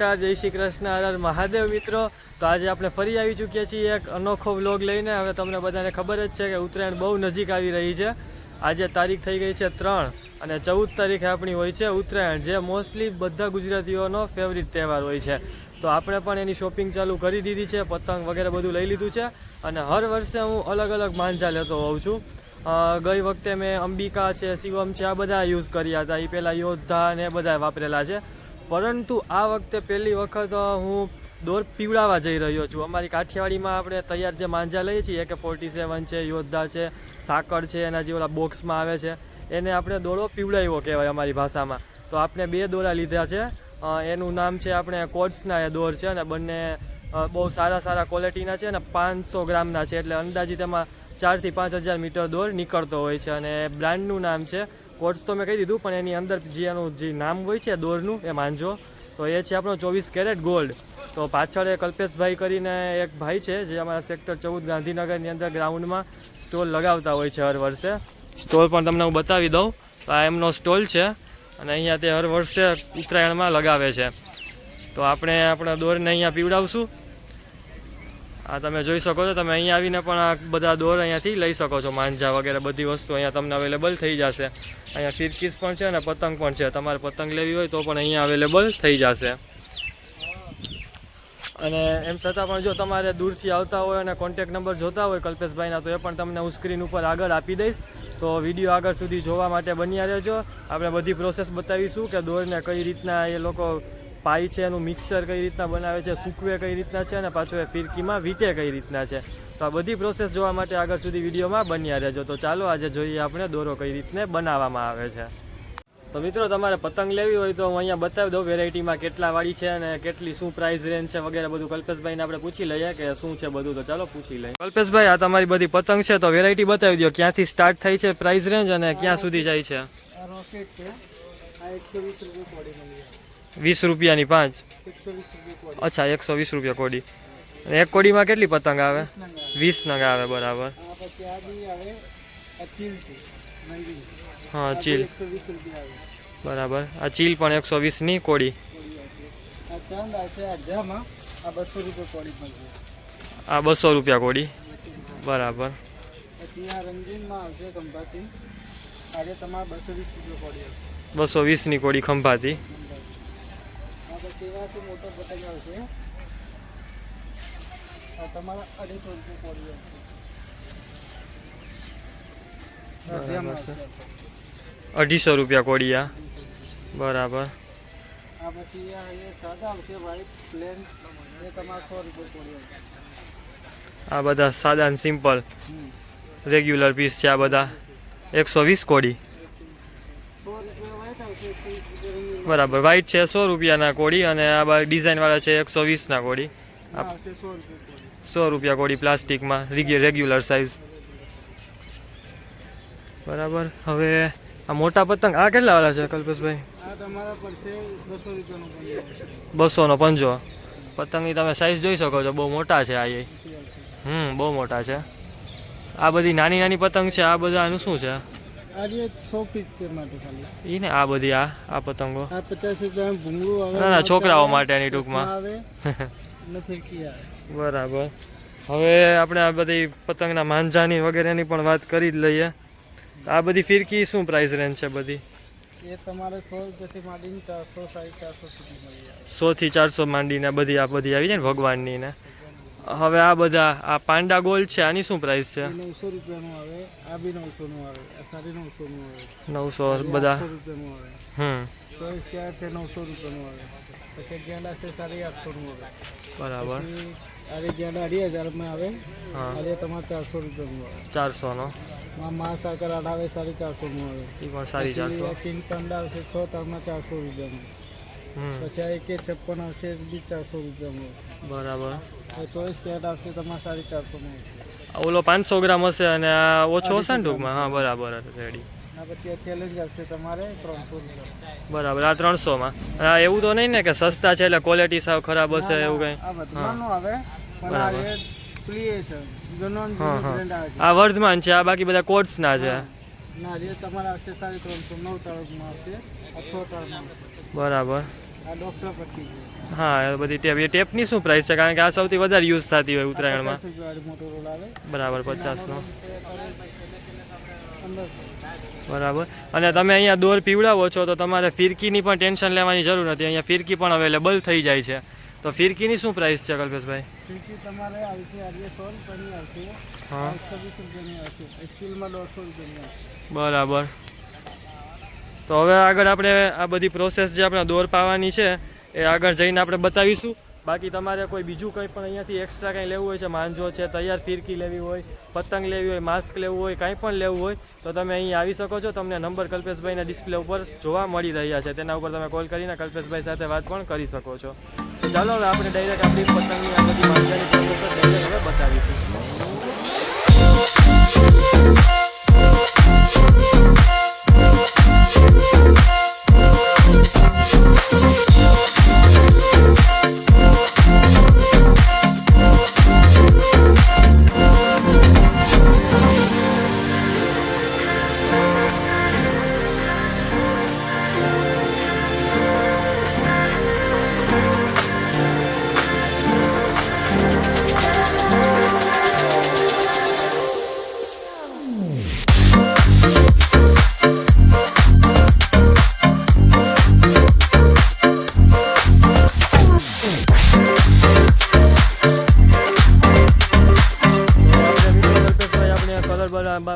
નમસ્કાર, જય શ્રી કૃષ્ણ, હર મહાદેવ મિત્રો। તો આજે આપણે ફરી આવી ચૂક્યા છીએ એક અનોખો વ્લોગ લઈને। હવે તમને બધાને ખબર જ છે કે ઉત્તરાયણ બહુ નજીક આવી રહી છે। આજે તારીખ થઈ ગઈ છે 3 અને 14 તારીખે આપણી હોય છે ઉત્તરાયણ, જે મોસ્ટલી બધા ગુજરાતીઓનો ફેવરિટ તહેવાર હોય છે। તો આપણે પણ એની શોપિંગ ચાલુ કરી દીધી છે, પતંગ વગેરે બધું લઈ લીધું છે અને હર વર્ષે હું અલગ અલગ માંજા લેતો હોઉં છું। ગઈ વખતે મેં અંબિકા છે, શિવમ છે, આ બધા યુઝ કર્યા હતા। એ પહેલાં યોદ્ધા ને એ બધા વાપરેલા છે, પરંતુ આ વખતે પહેલી વખત હું દોર પીવડાવવા જઈ રહ્યો છું। અમારી કાઠિયાવાડીમાં આપણે તૈયાર જે માંજા લઈએ છીએ કે 47 છે, યોદ્ધા છે, સાકર છે, એના જે ઓલા બોક્સમાં આવે છે એને આપણે દોરો પીવડાવ્યો કહેવાય અમારી ભાષામાં। તો આપણે 2 દોરા લીધા છે। એનું નામ છે આપણે કોડ્સના એ દોર છે અને બંને બહુ સારા ક્વોલિટીના છે અને 500 ગ્રામના છે, એટલે અંદાજિત એમાં 4 થી 5 હજાર મીટર દોર નીકળતો હોય છે। અને બ્રાન્ડનું નામ છે કોડ્સ, તો મેં કહી દીધું, પણ એની અંદર જે એનું જે નામ હોય છે દોરનું એ માંજો, તો એ છે આપણો 24 કેરેટ ગોલ્ડ। તો પાછળ એક કલ્પેશભાઈ કરીને એક ભાઈ છે જે અમારા સેક્ટર 14 ગાંધીનગરની અંદર ગ્રાઉન્ડમાં સ્ટોલ લગાવતા હોય છે હર વર્ષે। સ્ટોલ પણ તમને હું બતાવી દઉં, તો આ એમનો સ્ટોલ છે અને અહીંયા તે હર વર્ષે ઉત્તરાયણમાં લગાવે છે। તો આપણે આપણા દોરને અહીંયા પીવડાવશું। આ તમે જોઈ શકો છો, તમે અહીંયા આવીને પણ આ બધા દોર અહીંયાથી લઈ શકો છો। માંજા વગેરે બધી વસ્તુ અહીંયા તમને અવેલેબલ થઈ જશે। અહીંયા ફિરકીસ પણ છે અને પતંગ પણ છે, તમારે પતંગ લેવી હોય તો પણ અહીંયા અવેલેબલ થઈ જશે। અને એમ છતાં પણ જો તમારે દૂરથી આવતા હોય અને કોન્ટેક નંબર જોતા હોય કલ્પેશભાઈના, તો એ પણ તમને હું સ્ક્રીન ઉપર આગળ આપી દઈશ। તો વિડીયો આગળ સુધી જોવા માટે બન્યા રહેજો। આપણે બધી પ્રોસેસ બતાવીશું કે દોરને કઈ રીતના એ લોકો પાઈ છે, એનું મિક્સચર કઈ રીતના બનાવે છે, સૂકવે કઈ રીતના છે અને પાછું એ ફિરકીમાં વીતે કઈ રીતના છે। તો આ બધી પ્રોસેસ જોવા માટે આગળ સુધી વિડીયોમાં બન્યા રહેજો। તો ચાલો આજે જોઈએ આપણે દોરો કઈ રીતને બનાવવામાં આવે છે। તો મિત્રો, તમારે પતંગ લેવી હોય તો હું અહીંયા બતાવી દઉં વેરાયટીમાં કેટલા વાળી છે અને કેટલી શું પ્રાઇસ રેન્જ છે વગેરે બધું કલ્પેશભાઈને આપણે પૂછી લઈએ કે શું છે બધું। તો ચાલો પૂછી લઈએ। કલ્પેશભાઈ, આ તમારી બધી પતંગ છે, તો વેરાયટી બતાવી દો, ક્યાંથી સ્ટાર્ટ થાય છે પ્રાઇસ રેન્જ અને ક્યાં સુધી જાય છે? 20 રૂપિયાની 5? અચ્છા, 120 રૂપિયા કોડી। અને એક કોડીમાં કેટલી પતંગ આવે? 20 નંગ આવે, બરાબર। હા, ચીલ, બરાબર। આ ચીલ પણ 120ની કોડી। આ 200 રૂપિયા કોડી, બરાબર। 220ની કોડી ખંભાતી। ₹250 રૂપિયા કોડિયા, બરાબર। આ બધા સાદા સિમ્પલ રેગ્યુલર પીસ છે, આ બધા 120 કોડી, બરાબર। વ્હાઈટ છે 100 રૂપિયાના કોડી અને આ ડિઝાઇનવાળા છે 120ના કોડી। 100 રૂપિયા કોડી પ્લાસ્ટિકમાં, રેગ્યુલર સાઇઝ, બરાબર। હવે આ મોટા પતંગ આ કેટલા વાળા છે કલ્પેશભાઈ? 200નો પંજો। પતંગની તમે સાઇઝ જોઈ શકો છો, બહુ મોટા છે આ, બહુ મોટા છે। આ બધી નાની પતંગ છે, આ બધા આનું શું છે? ઈ ને આ બધી આ પતંગો 50 રૂપિયા ભૂંગળું આવે, ના છોકરાઓ માટેની ટૂંકમાં, બરાબર। હવે આપણે આ બધી પતંગના માંજાની વગેરેની પણ વાત કરી જ લઈએ। આ બધી ફિરકી શું પ્રાઇસ રેન્જ છે બધી? એ તમારે 100 રૂપિયાથી માંડીને 400 450 સુધી મળી જાય। 100 થી 400 માંડીને આ બધી આવી જાય ને ભગવાનની ને। હવે આ બધા આ પાંડા ગોલ્ડ છે, આની શું પ્રાઇસ છે? 900 રૂપિયાનું આવે, આ બી 900નું આવે, આ 950નું આવે, 900 બધા, 800 રૂપિયાનું આવે, 24 કેરેટ છે 900 રૂપિયાનું આવે, પછી ગેંડા છે 850નું આવે, બરાબર। આ ગેંડા 2,000માં આવે, આ તમારે 400 રૂપિયાનું આવે, 400નો। મહાસાગર આવે 450નું આવે, એ પણ 450। કિંગ પાંડા આવશે 6 તારમાં 400 રૂપિયાનું, પછી આ AK56 આવશે બી 400 રૂપિયાનું આવશે, બરાબર। 24 કેરેટ આવશે તમારે 450માં આવશે। ઓલો 500 ગ્રામ હશે અને આ ઓછો હશે ને ટૂંકમાં? હા, બરાબર, રેડી। પછી આ ચેલેન્જ આવશે તમારે 300 રૂપિયા, બરાબર। આ 300માં? હા, એવું તો નહીં ને કે સસ્તા છે એટલે ક્વોલિટી સાવ ખરાબ હશે એવું કંઈ? આ બધું આવે, પણ આ પ્લીએ છે, આ વર્ધમાન છે, આ બાકી બધા કોડ્સના છે। ના, જે તમારે આવશે 350, 9 તાળમાં આવશે, આ 6 તાળમાં આવશે, બરાબર। આ ડૉક્ટર પટ્ટી છે. હા એ બધી ટેપ. એ ટેપની શું પ્રાઇસ છે? કારણ કે આ સૌથી વધારે યુઝ થતી હોય ઉત્તરાયણમાં. 50 રૂપિયાવાળી મોટોરોલા આવે. બરાબર 50નો. 1500. બરાબર. અને તમે અહીંયા દોર પીવડાવો છો તો તમારે ફિરકીની પણ ટેન્શન લેવાની જરૂર નથી. અહીંયા ફિરકી પણ અવેલેબલ થઈ જાય છે. તો ફિરકીની શું પ્રાઇસ છે કલ્પેશભાઈ? ફિરકી તમારે આવશે આજે 100 રૂપિયાની આવશે. હા 120 રૂપિયાની આવશે. સ્ટીલમાં 150 રૂપિયાની આવશે. બરાબર. તો હવે આગળ આપણે આ બધી પ્રોસેસ જે આપણે દોર પાવાની છે એ આગળ જઈને આપણે બતાવીશું. બાકી તમારે કોઈ બીજું કંઈ પણ અહીંયાથી એક્સ્ટ્રા કંઈ લેવું હોય છે, માંજો છે, તૈયાર ફિરકી લેવી હોય, પતંગ લેવી હોય, માસ્ક લેવું હોય, કાંઈ પણ લેવું હોય તો તમે અહીં આવી શકો છો. તમને નંબર કલ્પેશભાઈના ડિસ્પ્લે ઉપર જોવા મળી રહ્યા છે. તેના ઉપર તમે કોલ કરીને કલ્પેશભાઈ સાથે વાત પણ કરી શકો છો. ચાલો હવે આપણે ડાયરેક્ટ આપણી પતંગની આ બધી માંજાની પ્રોસેસ ડાયરેક્ટ હવે બતાવીશું.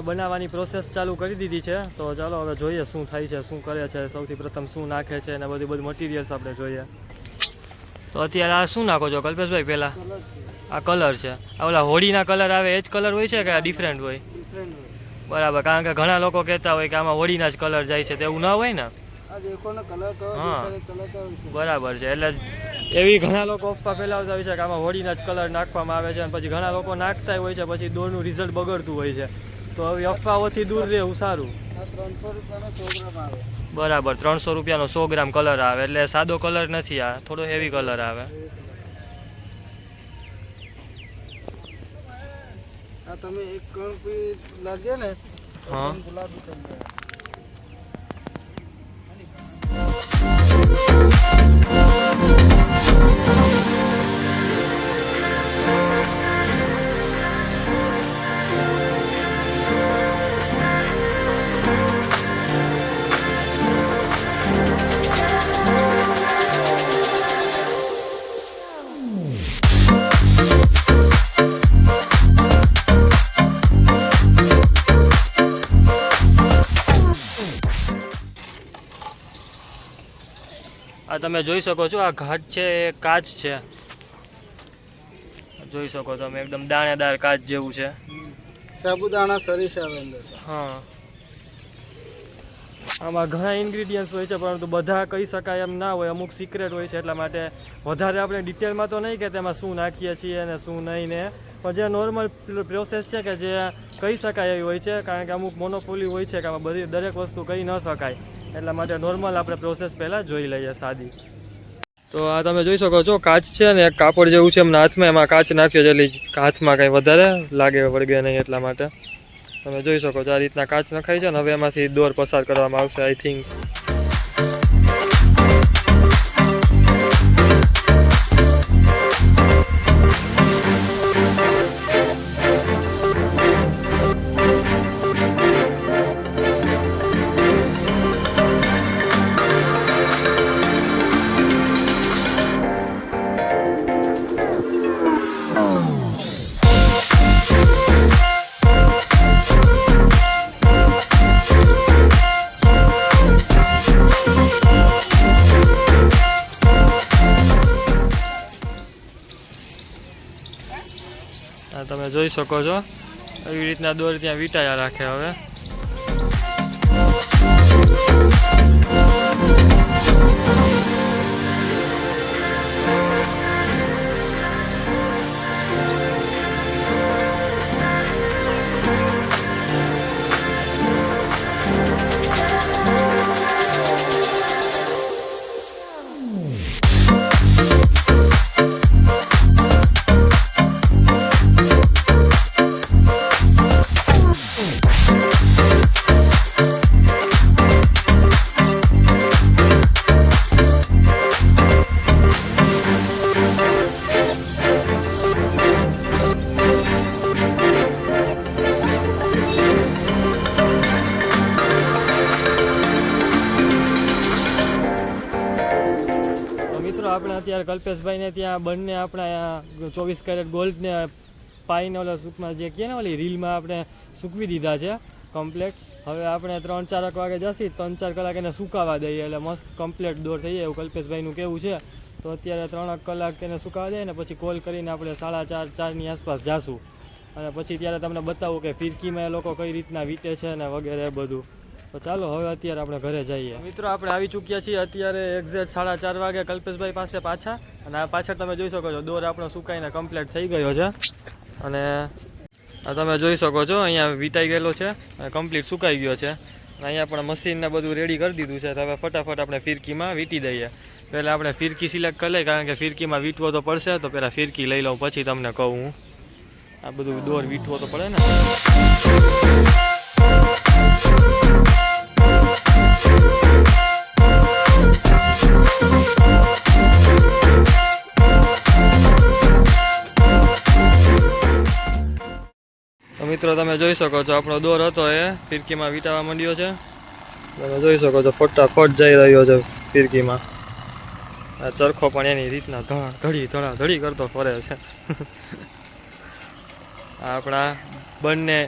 બનાવવાની પ્રોસેસ ચાલુ કરી દીધી છે. તો ચાલો હવે જોઈએ શું થાય છે, શું કરે છે, સૌથી પ્રથમ શું નાખે છે અને બધું મટીરિયલ્સ આપણે જોઈએ. તો અત્યારે આ શું નાખો છો કલ્પેશભાઈ? પહેલાં કલર છે. આ કલર છે. આ ઓલા હોળીના કલર આવે એ જ કલર હોય છે કે આ ડિફરન્ટ હોય? ડિફરન્ટ હોય. બરાબર. કારણ કે ઘણા લોકો કહેતા હોય કે આમાં હોળીના જ કલર જાય છે, તેવું ના હોય ને? આ દેખો ને કલર કયો હા. કલર કયો છે. બરાબર છે. એટલે એવી ઘણા લોકો અફવા ફેલાવતા હોય છે કે આમાં હોળીના જ કલર નાખવામાં આવે છે અને પછી ઘણા લોકો નાખતા હોય છે, પછી દોરનું રિઝલ્ટ બગડતું હોય છે. તો હવે અફવાઓથી દૂર રહેવું સારું. આ 300 રૂપિયાનો 100 ગ્રામ આવે. બરાબર. 300 રૂપિયાનો 100 ગ્રામ કલર આવે. એટલે સાદો કલર નથી, આ થોડો હેવી કલર આવે. આ તમે એક કણ પી લાગે ને હા. ગુલાબી થઈ જાય. આ તમે જોઈ શકો છો, આ ઘાટ છે એ કાચ છે. જોઈ શકો તમે એકદમ દાણેદાર કાચ જેવું છે. સાબુદાણા સરીસ આવે અંદર. હા. આમાં ઘણા ઇન્ગ્રીડિયન્ટ્સ હોય છે, પરંતુ બધા કહી શકાય એમ ના હોય. અમુક સિક્રેટ હોય છે, એટલા માટે વધારે આપણે ડિટેલમાં તો નહીં કે તેમાં શું નાખીએ છીએ અને શું નહીં ને. પણ જે નોર્મલ પ્રોસેસ છે કે જે કહી શકાય એવી હોય છે, કારણ કે અમુક મોનોપોલી હોય છે કે આમાં બધી દરેક વસ્તુ કહી ન શકાય. એટલા માટે નોર્મલ આપણે પ્રોસેસ પહેલાં જોઈ લઈએ, સાદી. તો આ તમે જોઈ શકો છો કાચ છે ને એક કાપડ જેવું છે એમના હાથમાં, એમાં કાચ નાખ્યો છે એટલે હાથમાં કંઈ વધારે લાગે વળગે નહીં, એટલા માટે તમે જોઈ શકો છો આ રીતના કાચ નખાય છે ને હવે એમાંથી દોર પસાર કરવામાં આવશે આઈ થિંક. તમે જોઈ શકો છો એવી રીતના દોર ત્યાં વીંટાયા રાખે. હવે અત્યારે કલ્પેશભાઈને ત્યાં બંને આપણા 24 કેરેટ ગોલ્ડને પાઈને ઓલા સૂકમાં જે કહે ને ઓલી રીલમાં આપણે સૂકવી દીધા છે કમ્પ્લેટ. હવે આપણે 3-4 વાગે જશી 3-4 કલાક એને સુકાવા દઈએ એટલે મસ્ત કમ્પ્લેટ દોર થઈ જાય એવું કલ્પેશભાઈનું કેવું છે. તો અત્યારે 3 કલાક એને સુકાવા દઈએ ને પછી કોલ કરીને આપણે 4:30-4ની આસપાસ જાશું અને પછી ત્યારે તમને બતાવું કે ફિરકીમાં એ લોકો કઈ રીતના વીટે છે ને વગેરે બધું. તો ચાલો હવે અત્યારે આપણે ઘરે જઈએ. મિત્રો આપણે આવી ચૂક્યા છીએ અત્યારે એક્ઝેક્ટ 4:30 વાગે કલ્પેશભાઈ પાસે પાછા. અને આ પાછળ તમે જોઈ શકો છો દોર આપણો સુકાઈને કમ્પ્લીટ થઈ ગયો છે. અને આ તમે જોઈ શકો છો અહીંયા વીટાઈ ગયેલો છે અને કમ્પ્લીટ સુકાઈ ગયો છે. અહીંયા પણ મશીનને બધું રેડી કરી દીધું છે. તો હવે ફટાફટ આપણે ફિરકીમાં વીટી દઈએ. પહેલાં આપણે ફિરકી સિલેક્ટ કરી લઈએ કારણ કે ફિરકીમાં વીટવો તો પડશે. તો પહેલાં ફિરકી લઈ લઉં પછી તમને કહું હું. આ બધું દોર વીટવો તો પડે ને. તો મિત્રો તમે જોઈ શકો છો આપણો દોર હતો એ ફિરકીમાં વીંટાવા માંડ્યો છે. તમે જોઈ શકો છો ફટાફટ જઈ રહ્યો છે ફિરકીમાં. આ ચરખો પણ એની રીતના ધડી કરતો ફરે છે. આપણા બંને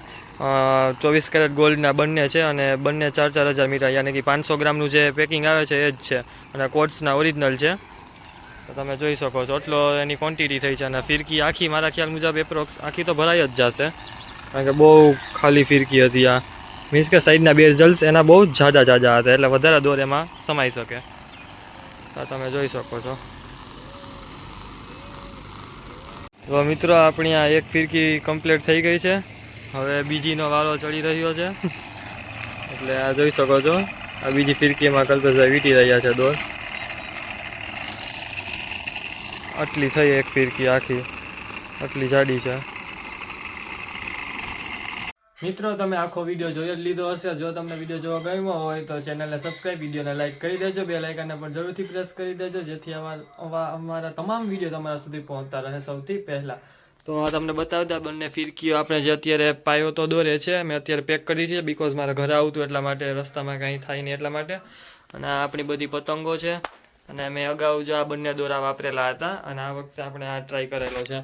24 કેરેટ ગોલ્ડના બંને છે અને બંને 4-4 હજાર મીટર યાની કે 500 ગ્રામનું જે પેકિંગ આવે છે એ જ છે અને કોટ્સના ઓરિજિનલ છે. તો તમે જોઈ શકો છો એટલો એની ક્વોન્ટિટી થઈ છે. અને ફિરકી આખી મારા ખ્યાલ મુજબ એપ્રોક્સ આખી તો ભરાઈ જ જશે કારણ કે બહુ ખાલી ફિરકી હતી. આ મીન્સ કે સાઈડના બેઝલ્સ એના બહુ જ જાજા હતા એટલે વધારે દોર એમાં સમાઈ શકે. તો તમે જોઈ શકો છો. તો મિત્રો આપણી આ એક ફિરકી કમ્પ્લીટ થઈ ગઈ છે. હવે બીજીનો વારો ચડી રહ્યો છે. એટલે આ જોઈ શકો છો આ બીજી ફિરકીમાં કલ્પેશભાઈ વીટી રહ્યા છે દોર. આટલી થઈ એક ફિરકી આખી આટલી જાડી છે. મિત્રો તમે આખો વિડીયો જોઈ જ લીધો હશે. જો તમને વિડીયો જોવા ગમ્યો હોય તો ચેનલને સબસ્ક્રાઈબ, વિડીયોને લાઈક કરી દેજો. બેલ આઇકનને પણ જરૂરથી પ્રેસ કરી દેજો જેથી અમારા તમામ વિડીયો તમારા સુધી પહોંચતા રહે સૌથી પહેલાં. તો આ તમને બતાવતા બંને ફિરકીઓ આપણે જે અત્યારે પાયો તો દોરે છે મેં અત્યારે પેક કરી છે બિકોઝ મારે ઘરે આવતું એટલા માટે, રસ્તામાં કાંઈ થાય નહીં એટલા માટે. અને આ આપણી બધી પતંગો છે અને મેં અગાઉ જો આ બંને દોરા વાપરેલા હતા અને આ વખતે આપણે આ ટ્રાય કરેલો છે.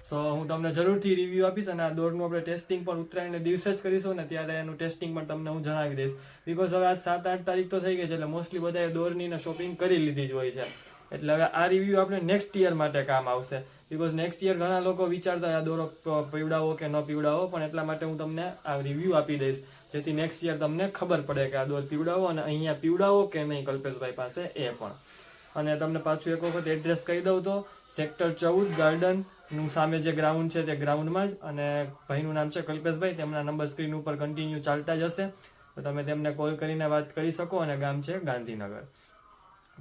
સો હું તમને જરૂરથી રિવ્યૂ આપીશ અને આ દોરનું આપણે ટેસ્ટિંગ પણ ઉત્તરાયણને દિવસે જ કરીશું ને ત્યારે એનું ટેસ્ટિંગ પણ તમને હું જણાવી દઈશ. બિકોઝ હવે આજ 7-8 તારીખ તો થઈ ગઈ છે એટલે મોસ્ટલી બધાએ દોરની ને શોપિંગ કરી લીધી જ હોય છે. એટલે હવે આ રિવ્યૂ આપણે નેક્સ્ટ યર માટે કામ આવશે. બિકોઝ નેક્સ્ટ યર ઘણા લોકો વિચારતા આ દોરો પીવડાવો કે ન પીવડાવો, પણ એટલા માટે હું તમને આ રિવ્યૂ આપી દઈશ જેથી નેક્સ્ટ યર તમને ખબર પડે કે આ દોર પીવડાવો અને અહીંયા પીવડાવો કે નહીં કલ્પેશભાઈ પાસે એ પણ. અને તમને પાછું એક વખત એડ્રેસ કહી દઉં તો સેક્ટર 14 ગાર્ડનનું સામે જે ગ્રાઉન્ડ છે તે ગ્રાઉન્ડમાં જ. અને ભાઈનું નામ છે કલ્પેશભાઈ. તેમના નંબર સ્ક્રીન ઉપર કન્ટિન્યુ ચાલતા જ હશે તો તમે તેમને કોલ કરીને વાત કરી શકો. અને ગામ છે ગાંધીનગર.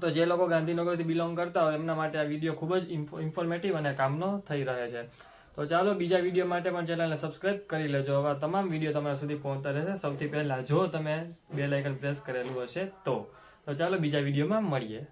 તો જે લોકો ગાંધીનગરથી બિલોંગ કરતા હોય એમના માટે આ વિડીયો ખૂબ જ ઇન્ફોર્મેટિવ અને કામનો થઈ રહે છે. તો ચાલો બીજા વિડીયો માટે પણ ચેનલને સબસ્ક્રાઈબ કરી લેજો. હવે તમામ વિડીયો તમારા સુધી પહોંચતા રહેશે સૌથી પહેલાં જો તમે બેલ આઇકન પ્રેસ કરેલું હશે તો. ચાલો બીજા વિડીયોમાં મળીએ.